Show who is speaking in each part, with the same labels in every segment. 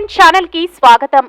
Speaker 1: Entertainment channel కి స్వాగతం.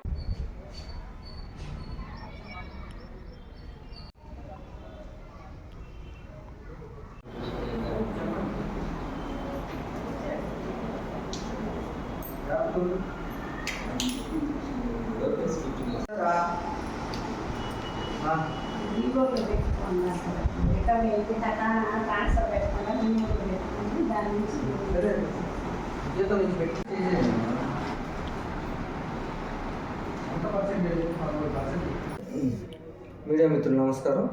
Speaker 2: Media మిత్రులు నమస్కారం.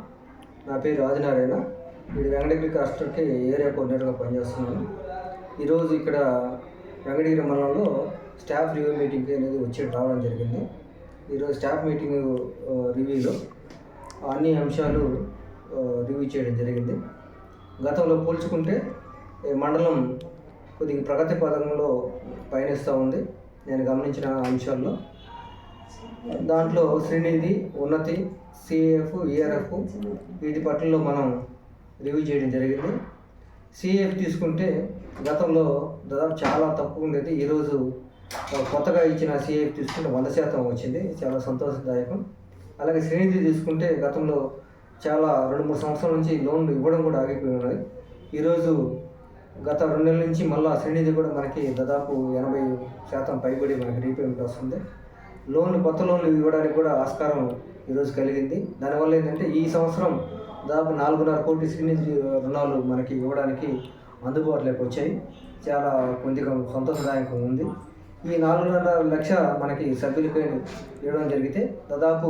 Speaker 2: నా పేరు ఆదినారాయణ. ఇది వెంకటగిరి క్లస్టర్కి ఏరియా కోఆర్డినేటర్గా పనిచేస్తున్నాను. ఈరోజు ఇక్కడ వెంకటగిరి మండలంలో స్టాఫ్ రివ్యూ మీటింగ్ అనేది రావడం జరిగింది. ఈరోజు స్టాఫ్ మీటింగ్ రివ్యూలో అన్ని అంశాలు రివ్యూ చేయడం జరిగింది. గతంలో పోల్చుకుంటే మండలం కొద్దిగా ప్రగతి పదంలో పయనిస్తూ ఉంది. నేను గమనించిన అంశాల్లో దాంట్లో శ్రీనిధి, ఉన్నతి, సిఏఎఫ్, ఈఆర్ఎఫ్ వీటి పట్లలో మనం రివ్యూ చేయడం జరిగింది. సిఏఎఫ్ తీసుకుంటే గతంలో దాదాపు చాలా తక్కువ ఉండేది. ఈరోజు కొత్తగా ఇచ్చిన సిఏఎఫ్ తీసుకుంటే 100% వచ్చింది. చాలా సంతోషదాయకం. అలాగే శ్రీనిధి తీసుకుంటే గతంలో చాలా 2-3 సంవత్సరాల నుంచి లోన్లు ఇవ్వడం కూడా ఆగిపోయి ఉన్నది. ఈరోజు గత 2 నెలల నుంచి మళ్ళీ శ్రీనిధి కూడా మనకి దాదాపు 80% పైబడి మనకి రీపేమెంట్ వస్తుంది. కొత్త లోన్లు ఇవ్వడానికి కూడా ఆస్కారం ఈరోజు కలిగింది. దానివల్ల ఏంటంటే ఈ సంవత్సరం దాదాపు 4.5 కోట్ల శ్రీనిధి రుణాలు మనకి ఇవ్వడానికి అందుబాటులోకి వచ్చాయి. చాలా కొద్దిగా సంతోషదాయకంగా ఉంది. ఈ 4.5 లక్ష మనకి సభ్యులపై ఇవ్వడం జరిగితే దాదాపు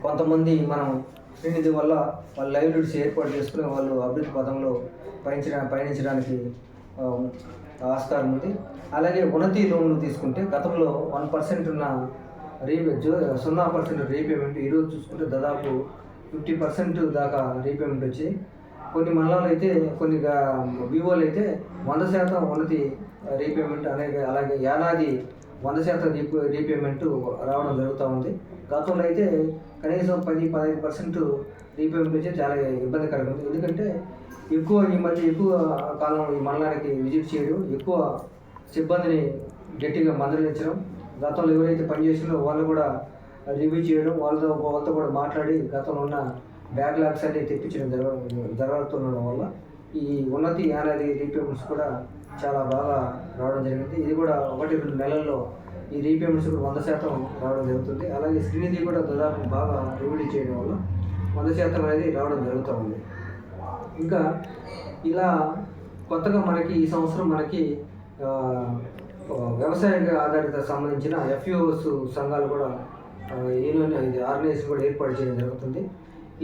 Speaker 2: కొంతమంది మనం శ్రీనిధి వల్ల వాళ్ళ లైవ్లీహుడ్స్ ఏర్పాటు చేసుకుని వాళ్ళు అభివృద్ధి పదంలో పయనించడానికి ఆస్కారం ఉంది. అలాగే ఉన్నతి లోన్లు తీసుకుంటే గతంలో 1% ఉన్న 0% రీపేమెంట్ ఈరోజు చూసుకుంటే దాదాపు 50% దాకా రీపేమెంట్ వచ్చి కొన్ని మండలాలు అయితే కొన్ని వివోలు అయితే 100% ఉన్నతి రీపేమెంట్ అలాగే యానాది 100% రీపేమెంట్ రావడం జరుగుతూ ఉంది. గతంలో అయితే కనీసం 10-15% రీపేమెంట్ వచ్చి చాలా ఇబ్బందికరంగా ఉంది. ఎందుకంటే ఈ మధ్య ఎక్కువ కాలం ఈ మండలానికి విజిట్ చేయడం, ఎక్కువ సిబ్బందిని గట్టిగా మందలించడం, గతంలో ఎవరైతే పనిచేసినో వాళ్ళు కూడా రివ్యూ చేయడం, వాళ్ళతో కూడా మాట్లాడి గతంలో ఉన్న బ్యాక్లాగ్స్ అన్ని తెప్పించడం జరుగుతుండడం వల్ల ఈ ఉన్నతి యానాది రీపేమెంట్స్ కూడా చాలా బాగా రావడం జరిగింది. ఇది కూడా 1-2 నెలల్లో ఈ రీపేమెంట్స్ కూడా 100% రావడం జరుగుతుంది. అలాగే శ్రీనిధి కూడా దాదాపు బాగా రివ్యూ చేయడం వల్ల 100% అనేది రావడం జరుగుతూ ఉంది. ఇంకా ఇలా కొత్తగా మనకి ఈ సంవత్సరం మనకి వ్యవసాయ ఆధారిత సంబంధించిన ఎఫ్యూఎస్ సంఘాలు కూడా యూనియన్ ఆర్గనైజేషన్ కూడా ఏర్పాటు చేయడం జరుగుతుంది.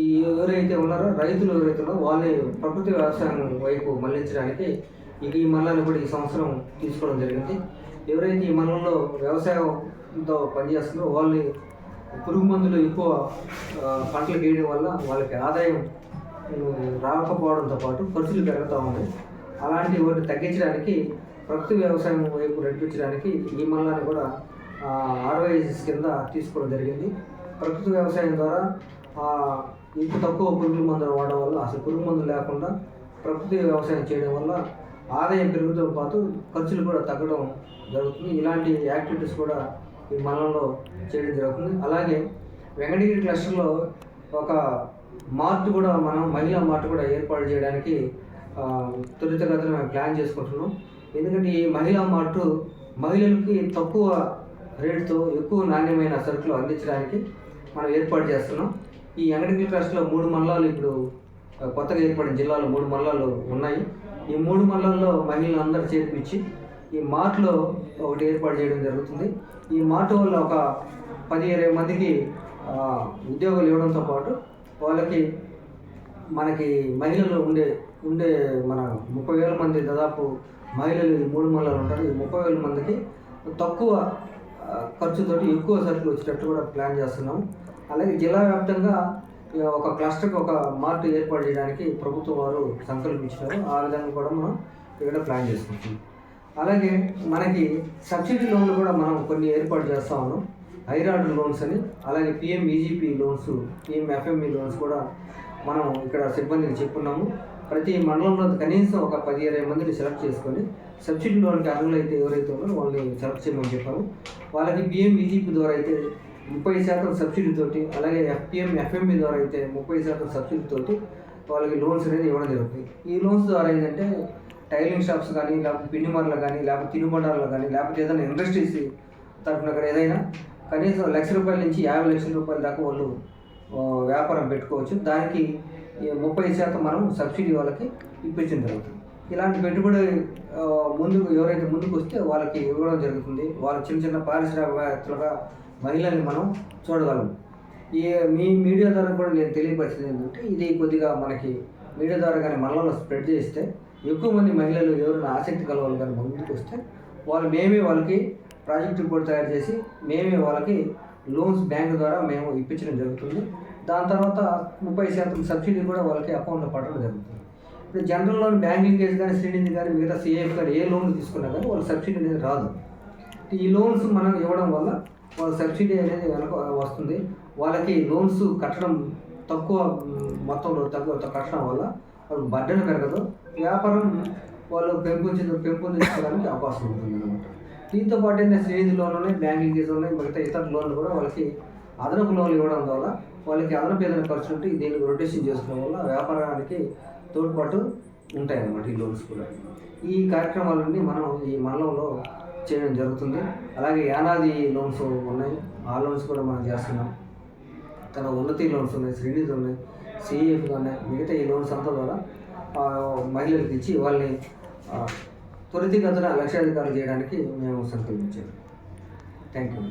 Speaker 2: ఈ ఎవరైతే ఉన్నారో రైతులు ఎవరైతే ఉన్నారో వాళ్ళని ప్రకృతి వ్యవసాయం వైపు మళ్లించడానికి ఈ మండలాన్ని కూడా ఈ సంవత్సరం తీసుకోవడం జరిగింది. ఎవరైతే ఈ మండలంలో వ్యవసాయంతో పనిచేస్తున్నారో వాళ్ళని పురుగు మందులు ఎక్కువ పంటలు వేయడం వల్ల వాళ్ళకి ఆదాయం రాకపోవడంతో పాటు ఖర్చులు పెరుగుతూ ఉన్నాయి. అలాంటి వాటిని తగ్గించడానికి ప్రకృతి వ్యవసాయం వైపు నడిపించడానికి ఈ మండలాన్ని కూడా ఆర్వైఎస్ కింద తీసుకోవడం జరిగింది. ప్రకృతి వ్యవసాయం ద్వారా ఇంత తక్కువ పురుగు మందులు వాడడం వల్ల, అసలు పురుగు మందులు లేకుండా ప్రకృతి వ్యవసాయం చేయడం వల్ల ఆదాయం పెరుగుతో పాటు ఖర్చులు కూడా తగ్గడం జరుగుతుంది. ఇలాంటి యాక్టివిటీస్ కూడా ఈ మండలంలో చేయడం జరుగుతుంది. అలాగే వెంకటగిరి క్లస్టర్లో ఒక మార్ట్ కూడా మహిళా మార్ట్ కూడా ఏర్పాటు చేయడానికి త్వరితగతిన మేము ప్లాన్ చేసుకుంటున్నాం. ఎందుకంటే ఈ మహిళా మార్టు మహిళలకి తక్కువ రేటుతో ఎక్కువ నాణ్యమైన సరుకులు అందించడానికి మనం ఏర్పాటు చేస్తున్నాం. ఈ వెంకటగిరి క్లస్టర్లో 3 మండలాలు ఇప్పుడు కొత్తగా ఏర్పడిన జిల్లాలో 3 మండలాలు ఉన్నాయి. ఈ 3 మండలాల్లో మహిళలు అందరూ చేర్పించి ఈ మార్ట్లో ఒకటి ఏర్పాటు చేయడం జరుగుతుంది. ఈ మార్ట్ వల్ల ఒక 10-20 మందికి ఉద్యోగాలు ఇవ్వడంతో పాటు వాళ్ళకి మనకి మహిళలు ఉండే మన 30,000 మంది దాదాపు మహిళలు ఈ 3 మండలాలు ఉంటారు. ఈ 30,000 మందికి తక్కువ ఖర్చుతోటి ఎక్కువ సరుకులు వచ్చేటట్టు కూడా ప్లాన్ చేస్తున్నాము. అలాగే జిల్లా వ్యాప్తంగా ఒక క్లస్టర్కి ఒక మార్ట్ ఏర్పాటు చేయడానికి ప్రభుత్వం వారు సంకల్పించినారు. ఆ విధంగా కూడా మనం ఇక్కడ ప్లాన్ చేసుకుంటున్నాం. అలాగే మనకి సబ్సిడీ లోన్లు కూడా మనం కొన్ని ఏర్పాటు చేస్తూ ఉన్నాం. ఐరాడ్ లోన్స్ అని, అలాగే PM EGP loans, PM FME loans కూడా మనం ఇక్కడ సిబ్బందికి చెప్పున్నాము. ప్రతి మండలంలో కనీసం ఒక 10-20 మందిని సెలెక్ట్ చేసుకొని సబ్సిడీ లోన్కి అర్హులైతే ఎవరైతే ఉన్నారో వాళ్ళని సెలెక్ట్ చేయమని చెప్పాము. వాళ్ళకి PMEGP ద్వారా అయితే 30% సబ్సిడీతోటి, అలాగే FPM FMB ద్వారా అయితే 30% సబ్సిడీతోటి వాళ్ళకి లోన్స్ అనేది ఇవ్వడం జరుగుతుంది. ఈ లోన్స్ ద్వారా ఏంటంటే టైలింగ్ షాప్స్ కానీ, లేకపోతే పిండి మరలు కానీ, లేకపోతే తినుబండారాలు కానీ, లేకపోతే ఏదైనా ఇండస్ట్రీస్ తరఫున అక్కడ ఏదైనా కనీసం ₹1,00,000 నుంచి ₹50,00,000 దాకా వాళ్ళు వ్యాపారం పెట్టుకోవచ్చు. దానికి 30% మనం సబ్సిడీ వాళ్ళకి ఇప్పించడం జరుగుతుంది. ఇలాంటి పెట్టుబడి ఎవరైతే ముందుకు వస్తే వాళ్ళకి ఇవ్వడం జరుగుతుంది. వాళ్ళ చిన్న చిన్న పారిశ్రామికవేత్తలుగా మహిళల్ని మనం చూడగలం. మీ మీడియా ద్వారా కూడా నేను తెలియపరిచింది ఏంటంటే, ఇది కొద్దిగా మనకి మీడియా ద్వారా కానీ మనలో స్ప్రెడ్ చేస్తే ఎక్కువ మంది మహిళలు ఎవరైనా ఆసక్తి కలవాలి కానీ ముందుకు వస్తే మేమే వాళ్ళకి ప్రాజెక్ట్ రిపోర్ట్ తయారు చేసి మేమే వాళ్ళకి లోన్స్ బ్యాంక్ ద్వారా మేము ఇప్పించడం జరుగుతుంది. దాని తర్వాత 30% సబ్సిడీ కూడా వాళ్ళకి అకౌంట్లో పడడం జరుగుతుంది. ఇప్పుడు జనరల్ లోన్ బ్యాంక్ లింకేజ్ కానీ, శ్రీనిధి కానీ, మిగతా CAF కానీ ఏ లోన్ తీసుకున్నా కానీ వాళ్ళకి సబ్సిడీ అనేది రాదు. ఈ లోన్స్ మనం ఇవ్వడం వల్ల వాళ్ళ సబ్సిడీ అనేది వెనక వస్తుంది. వాళ్ళకి లోన్స్ కట్టడం తక్కువ మొత్తంలో కట్టడం వల్ల వాళ్ళకి బర్డెన్ పెరగదు. వ్యాపారం వాళ్ళు పెంపొందించుకోవడానికి అవకాశం ఉంటుంది అన్నమాట. దీంతో పాటు ఏంటంటే శ్రీనిధి లోన్ ఉన్నాయి, బ్యాంక్ లింకేజ్ ఉన్నాయి, మిగతా ఇతర లోన్లు కూడా వాళ్ళకి అదనపు లోన్లు ఇవ్వడం వల్ల వాళ్ళకి అదనపు ఏదైనా ఖర్చు ఉంటే దీన్ని రొటేషన్ చేసుకోవడం వల్ల వ్యాపారానికి తోడ్పాటు ఉంటాయి అన్నమాట ఈ లోన్స్ కూడా. ఈ కార్యక్రమాలన్నీ మనం ఈ మండలంలో చేయడం జరుగుతుంది. అలాగే యానాది లోన్స్ ఉన్నాయి, ఆ లోన్స్ కూడా మనం చేస్తున్నాం. ఉన్నతి లోన్స్ ఉన్నాయి, శ్రీనిధి ఉన్నాయి, CAF ఉన్నాయి. మిగతా ఈ లోన్స్ అంతా ద్వారా మహిళలకు ఇచ్చి వాళ్ళని త్వరితగతిన లక్షాధికారులు చేయడానికి మేము సంకల్పించాము. Thank you.